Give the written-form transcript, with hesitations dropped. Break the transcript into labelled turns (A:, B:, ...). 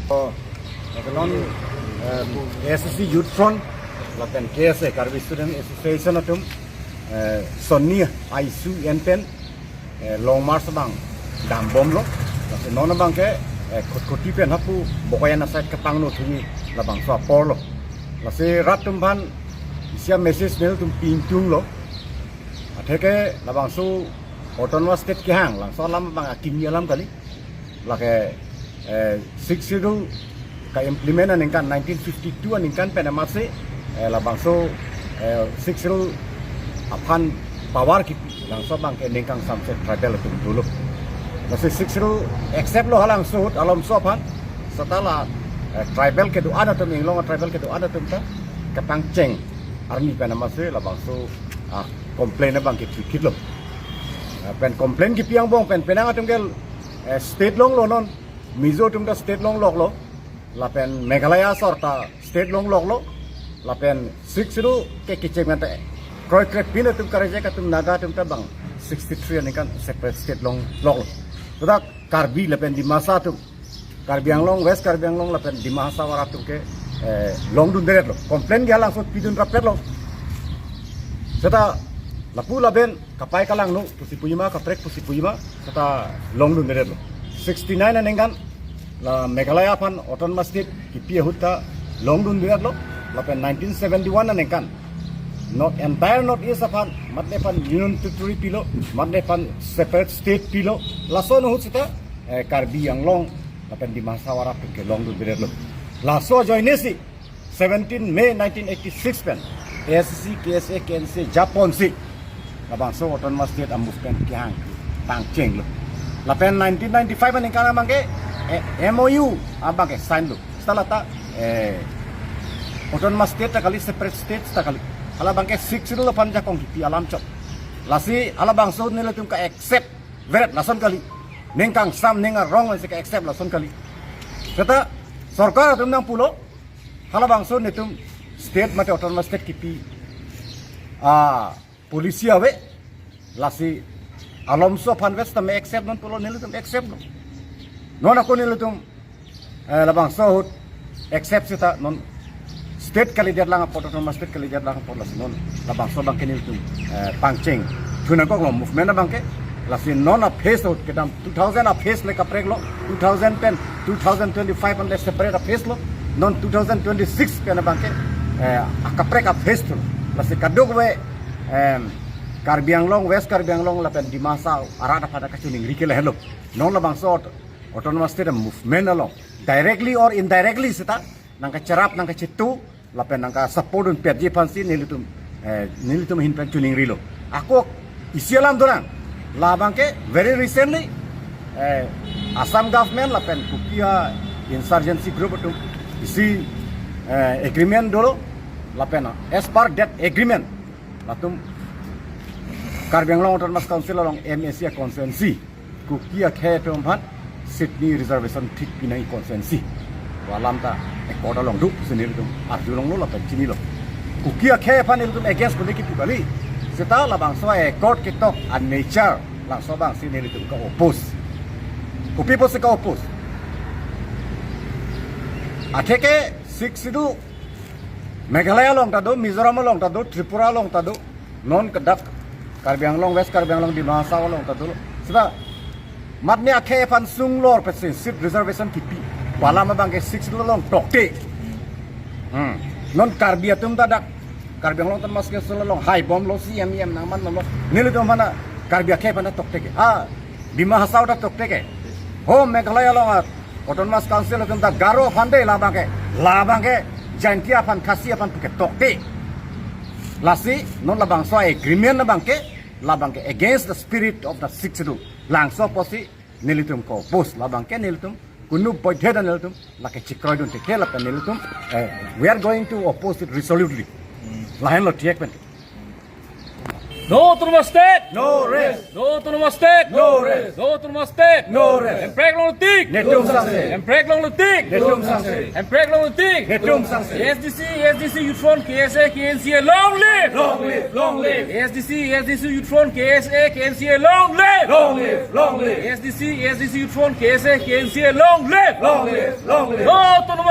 A: non ASC Youth Front lapen KSA Karbi Student Association atum Sonni ISU enten long march bang dam bom lo lapen non bang ke khoti pen hapu bokoyan aside kapang no thuni labang so por lo lase ratum ban isia message nel tum pintung lo atheke labang so autonomous state ke hang lang so lam bang akim yalam kali lake 60 ka implement an kan 1952 an kan penamase labang so 60 apan power ki lang so bang ke nengkang samse tribal tu dulu masih 60 accept lo halang so alam so pan setelah tribal ke tu ada tu minglong tribal ke tu ada tu ta kapang ceng army penamase labang so complain bang ke kit lo pen complain ki piang bong pen penang atum gel state long lo non mizo tum da state long lok lo lapen Meghalaya sorta state long lok lo lapen 60 ke kiceng ngate kroy krep pin tum karaje ka tum naga tum ta bang 63 ni kan separate state long lok lo sudah Karbi lapen di masa tum Karbi Anglong West Karbi Anglong lapen di masa waratum ke long dun deret lo complain ge langsung pidun rapet lo sudah lapu laben kapai kalang no pusi puyima kaprek pusi puyima kata long dun deret lo 69 anengan la Meghalaya pan autonomous state kipi huta long dun deret lo lapen 1971 anengan not entire not is apan matne pan union territory pilo matne pan separate state pilo laso no huta Karbi Anglong lapen di masa warap ke long dun deret lo laso joinesi 17 May 1986 pen ASC KSA KNC Japon si labang so autonomous state movement kyang tang cheng lo lapen 1995 an kana mangke MOU abang ke sign lo setelah ta autonomous state ta kali separate states ta kali ala bangke 60 lo panja kong ki alam chop lasi ala bang so nila tum ka accept veret lason kali nengkang sam nenga wrong se ka accept lason kali kata sarkar tum nang pulo ala bang so netum state mate autonomous state kipi polisi awe lasi alomso panves ta me accept non pulo nilutum accept no non ako nilutum labang so accept sita non state kali dia lang autonomous state kali dia lang polos non labang so bang nilutum pangcheng tuna ko movement bang ke lasi non a face out kedam 2000 a face le kaprek lo 2010 2025 on le separate a face lo non 2026 pena bang ke kaprek a face to lasi kadog we Karbi Anglong West Karbi Anglong lapen di masa arada pada kacuning rikele hello non labang so autonomous state movement along directly or indirectly sita nangka cerap nangka citu lapen nangka support un perji pansi nilitum hin pen cuning rilo aku isialam dorang labang ke very recently Assam government lapen kupia insurgency group tu isi agreement dulu lapen as per that agreement latum Karbi Anglong Autonomous Council along MSC constituency kukia khe tompat Sydney reservation thik pinai constituency walam ta ekoda long du senil tum arjulong lo lapen chini lo kukia khe panil tum against kuli ki bali seta labang so court ki tok an nature lang so bang sinil tum ka oppose ku people se ka oppose atheke 62 Meghalaya long ta do Mizoram long ta do Tripura long ta do non kedak Karbi Anglong West Karbi Anglong di masa long ta do sudah matne akhe pan sung lor pesen seat reservation kipi wala ma bang ke 6 long tokte non Karbi atum ta dak Karbi Anglong tan mas ke long high bomb lo CM nang man lo nilu to mana Karbi akhe pan tokte ke di masa da tokte ke ho Meghalaya long autonomous council atum ta garo phande la bang ke jantia pan khasi pan ke tokte lasi non labang so agreement labang ke against the spirit of the 62 lang so posi nilitum ko post labang ke nilitum kunu poitheda nilitum lake chikroy dun te la nilitum we are going to oppose it resolutely lahen lo tiek pen
B: No autonomous state.
A: No rest.
B: No autonomous state.
A: No rest.
B: No autonomous state.
A: No rest.
B: Emprek long letik.
A: Netum sangse.
B: Emprek long letik.
A: Netum sangse.
B: Emprek long letik.
A: Netum sangse.
B: SDC Youth Front, KSA, KNCA, long live.
A: Long live, long live.
B: SDC Youth Front, KSA, KNCA, long live.
A: Long live, long live.
B: SDC Youth Front, KSA, KNCA, long live.
A: Long live, long live.
B: No autonomous